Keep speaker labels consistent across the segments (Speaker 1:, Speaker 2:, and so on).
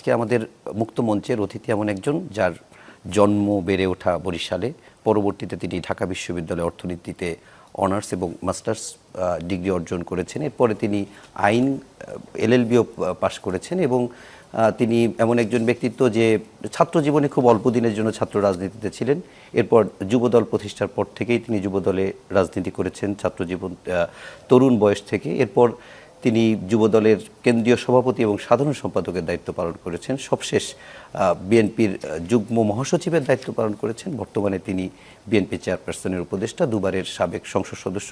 Speaker 1: আজকে আমাদের মুক্ত মঞ্চের অতিথি এমন একজন যার জন্ম বেড়ে ওঠা বরিশালে, পরবর্তীতে তিনি ঢাকা বিশ্ববিদ্যালয়ে অর্থনীতিতে অনার্স এবং মাস্টার্স ডিগ্রি অর্জন করেছেন। এরপরে তিনি আইন এলএলবিও পাশ করেছেন এবং তিনি এমন একজন ব্যক্তিত্ব যে ছাত্র জীবনে খুব অল্প দিনের জন্য ছাত্র রাজনীতিতে ছিলেন। এরপর যুবদল প্রতিষ্ঠার পর থেকেই তিনি যুবদলে রাজনীতি করেছেন ছাত্র জীবন তরুণ বয়স থেকে। এরপর তিনি যুবদলের কেন্দ্রীয় সভাপতি এবং সাধারণ সম্পাদকের দায়িত্ব পালন করেছেন। সবশেষ বিএনপির যুগ্ম মহাসচিবের দায়িত্ব পালন করেছেন। বর্তমানে তিনি বিএনপি চেয়ারপারসনের উপদেষ্টা, দুবারের সাবেক সংসদ সদস্য।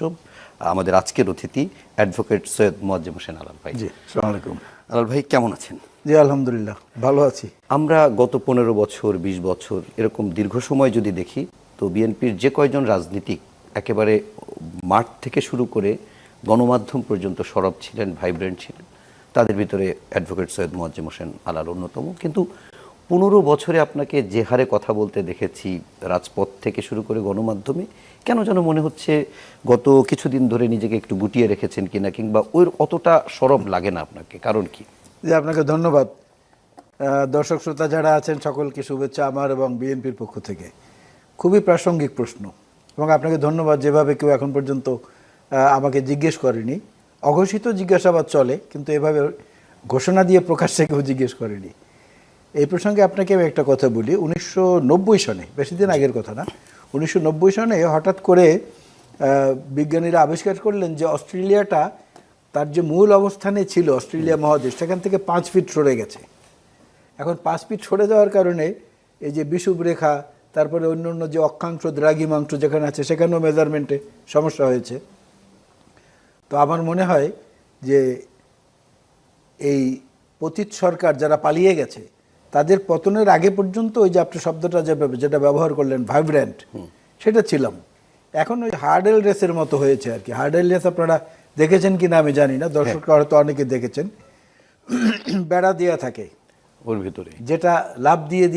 Speaker 1: আমাদের আজকের অতিথি অ্যাডভোকেট সৈয়দ মোয়াজ্জেম হোসেন আলাল ভাই।
Speaker 2: জি, আসসালামু আলাইকুম।
Speaker 1: আলাল ভাই কেমন আছেন?
Speaker 2: জি আলহামদুলিল্লাহ ভালো আছি।
Speaker 1: আমরা গত 15 বছর 20 বছর এরকম দীর্ঘ সময় যদি দেখি, তো বিএনপির যে কয়জন রাজনীতিক একেবারে মাঠ থেকে শুরু করে গণমাধ্যম পর্যন্ত সরব ছিলেন, ভাইব্রেন্ট ছিলেন, তাদের ভিতরে অ্যাডভোকেট সৈয়দ মোয়াজ্জেম হোসেন আলাল অন্যতম। কিন্তু 15 বছরে আপনাকে যে হারে কথা বলতে দেখেছি, রাজপথ থেকে শুরু করে গণমাধ্যমে, কেন যেন মনে হচ্ছে গত কিছুদিন ধরে নিজেকে একটু গুটিয়ে রেখেছেন কিনা, কিংবা ওই অতটা সরব লাগে না আপনাকে, কারণ কি?
Speaker 2: জি আপনাকে ধন্যবাদ। দর্শক শ্রোতা যারা আছেন সকলকে শুভেচ্ছা আমার এবং বিএনপির পক্ষ থেকে। খুবই প্রাসঙ্গিক প্রশ্ন এবং আপনাকে ধন্যবাদ, যেভাবে কেউ এখন পর্যন্ত আমাকে জিজ্ঞেস করেনি। অঘোষিত জিজ্ঞাসাবাদ চলে, কিন্তু এভাবে ঘোষণা দিয়ে প্রকাশ্যে কেউ জিজ্ঞেস করেনি। এই প্রসঙ্গে আপনাকে আমি একটা কথা বলি। 1990 সনে, বেশি দিন আগের কথা না, 1990 সনে হঠাৎ করে বিজ্ঞানীরা আবিষ্কার করলেন যে অস্ট্রেলিয়াটা তার যে মূল অবস্থানে ছিল, অস্ট্রেলিয়া মহাদেশ, সেখান থেকে 5 ফিট সরে গেছে। এখন 5 ফিট সরে যাওয়ার কারণে এই যে বিষুব রেখা, তারপরে অন্য অন্য যে অক্ষাংশ দ্রাঘিমাংশ যেখানে আছে, সেখানেও মেজারমেন্টে সমস্যা হয়েছে। তো আমার মনে হয় যে এই পতিত সরকার যারা পালিয়ে গেছে, তাদের পতনের আগে পর্যন্ত ওই যে আপনি শব্দটা যেটা ব্যবহার করলেন, ভাইব্রেন্ট, সেটা ছিলাম। এখন ওই হার্ডেল রেসের মতো হয়েছে আর কি। হার্ডেল রেস আপনারা দেখেছেন কিনা আমি জানি না, দর্শকরা হয়তো অনেকে দেখেছেন। বেড়া দেওয়া থাকে
Speaker 1: ওর ভিতরে,
Speaker 2: যেটা লাফ দিয়ে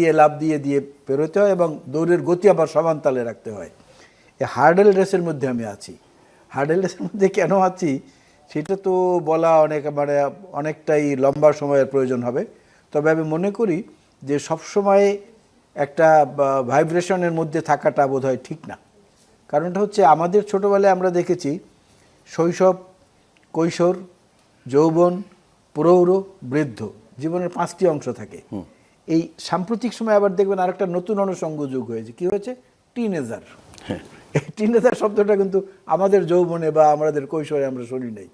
Speaker 2: দিয়ে পেরোতে হয় এবং দৌড়ের গতি আবার সমান তালে রাখতে হয়। এই হার্ডেল রেসের মধ্যে আমি আছি। হার্ডেল রেসের মধ্যে কেন আছি সেটা তো বলা অনেকটাই লম্বা সময়ের প্রয়োজন হবে। তবে আমি মনে করি যে সবসময় একটা ভাইব্রেশনের মধ্যে থাকাটা বোধহয় ঠিক না। কারণটা হচ্ছে, আমাদের ছোটোবেলায় আমরা দেখেছি শৈশব, কৈশোর, যৌবন, প্রৌঢ়, বৃদ্ধ, জীবনের 5টি অংশ থাকে। এই সাম্প্রতিক সময় আবার দেখবেন আরেকটা নতুন অনুষঙ্গ যুগ হয়েছে। কি হয়েছে? টিনেজার। এই টিনেজার শব্দটা কিন্তু আমাদের যৌবনে বা আমাদের কৈশোরে আমরা শুনি নাই।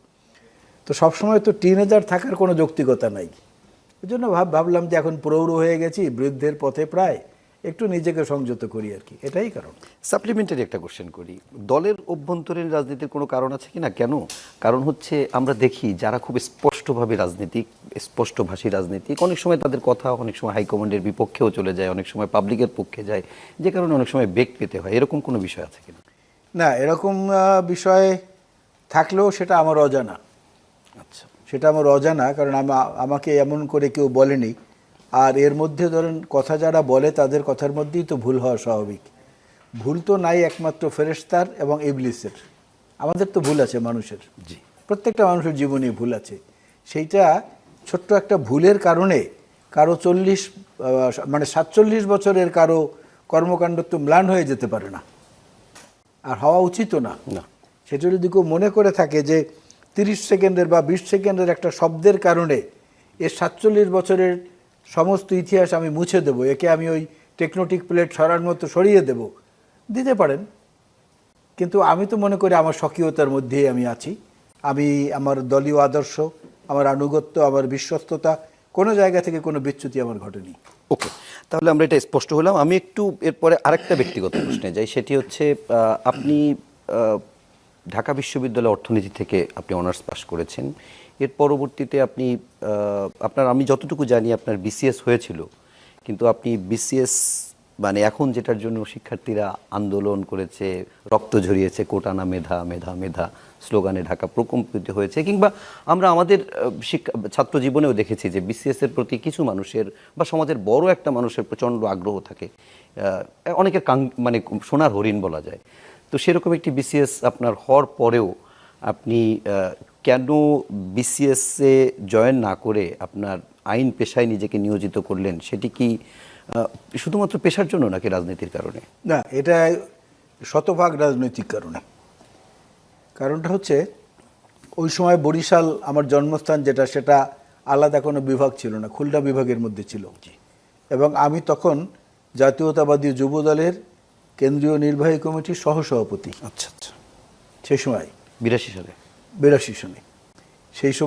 Speaker 2: তো সবসময় তো টিনেজার থাকার কোনো যৌক্তিকতা নাই। এই জন্য ভাবলাম যে এখন প্রৌঢ় হয়ে গেছি, বৃদ্ধের পথে প্রায়, একটু নিজেকে সংযত করি আর কি, এটাই কারণ।
Speaker 1: সাপ্লিমেন্টারি একটা কোশ্চেন করি, দলের অভ্যন্তরীণ রাজনীতির কোনো কারণ আছে কিনা? কেন? কারণ হচ্ছে আমরা দেখি যারা খুব স্পষ্টভাবে রাজনীতিক, স্পষ্টভাষী রাজনীতিক, অনেক সময় তাদের কথা অনেক সময় হাইকমান্ডের বিপক্ষেও চলে যায়, অনেক সময় পাবলিকের পক্ষে যায়, যে কারণে অনেক সময় বেগ পেতে হয়। এরকম কোনো বিষয় আছে কিনা?
Speaker 2: না, এরকম বিষয় থাকলেও সেটা আমার অজানা।
Speaker 1: আচ্ছা,
Speaker 2: সেটা আমার অজানা, কারণ আমাকে এমন করে কেউ বলেনি। আর এর মধ্যে ধরেন কথা যারা বলে তাদের কথার মধ্যেই তো ভুল হওয়া স্বাভাবিক। ভুল তো নাই একমাত্র ফেরেশতার এবং ইবলিসের। আমাদের তো ভুল আছে মানুষের।
Speaker 1: জি,
Speaker 2: প্রত্যেকটা মানুষের জীবনে ভুল আছে। সেইটা ছোট্ট একটা ভুলের কারণে কারো 47 বছরের কারো কর্মকাণ্ড তো ম্লান হয়ে যেতে পারে না, আর হওয়া উচিতও না। সেটা যদি কেউ মনে করে থাকে যে 30 সেকেন্ডের বা 20 সেকেন্ডের একটা শব্দের কারণে এর 47 বছরের সমস্ত ইতিহাস আমি মুছে দেব, একে আমি ওই টেকনোটিক প্লেট সরার মতো সরিয়ে দেব, দিতে পারেন। কিন্তু আমি তো মনে করি আমার স্বকীয়তার মধ্যেই আমি আছি। আমি আমার দলীয় আদর্শ, আমার আনুগত্য, আমার বিশ্বস্ততা, কোনো জায়গা থেকে কোনো বিচ্যুতি আমার ঘটেনি।
Speaker 1: ওকে, তাহলে আমরা এটা স্পষ্ট হলাম। আমি একটু এরপরে আরেকটা ব্যক্তিগত প্রশ্নে যাই। সেটি হচ্ছে, আপনি ঢাকা বিশ্ববিদ্যালয় অর্থনীতি থেকে আপনি অনার্স পাস করেছেন। এর পরবর্তীতে আপনি আমি যতটুকু জানি আপনার বিসিএস হয়েছিল, কিন্তু আপনি বিসিএস মানে এখন যেটার জন্য শিক্ষার্থীরা আন্দোলন করেছে, রক্ত ঝরিয়েছে, কোটানা মেধা মেধা মেধা স্লোগানে ঢাকা প্রকম্পিত হয়েছে, কিংবা আমরা আমাদের ছাত্র জীবনেও দেখেছি যে বিসিএস এর প্রতি কিছু মানুষের বা সমাজের বড় একটা মানুষের প্রচণ্ড আগ্রহ থাকে, অনেকের সোনার হরিণ বলা যায়। তো সেরকম একটি বিসিএস আপনার হওয়ার পরেও আপনি কেন বিসিএস এ জয়েন না করে আপনার আইন পেশায় নিজেকে নিয়োজিত করলেন, সেটি কি শুধুমাত্র পেশার জন্য নাকি রাজনীতির কারণে?
Speaker 2: না, এটা শতভাগ রাজনৈতিক কারণে। কারণটা হচ্ছে ওই সময় বরিশাল আমার জন্মস্থান, যেটা সেটা আলাদা কোনো বিভাগ ছিল না, খুলনা বিভাগের মধ্যে ছিল। এবং আমি তখন জাতীয়তাবাদী যুব দলের কেন্দ্রীয় নির্বাহী কমিটির সহসভাপতি।
Speaker 1: আচ্ছা আচ্ছা,
Speaker 2: সেই সময়
Speaker 1: 82 সালে।
Speaker 2: 82 সনে সেই সময়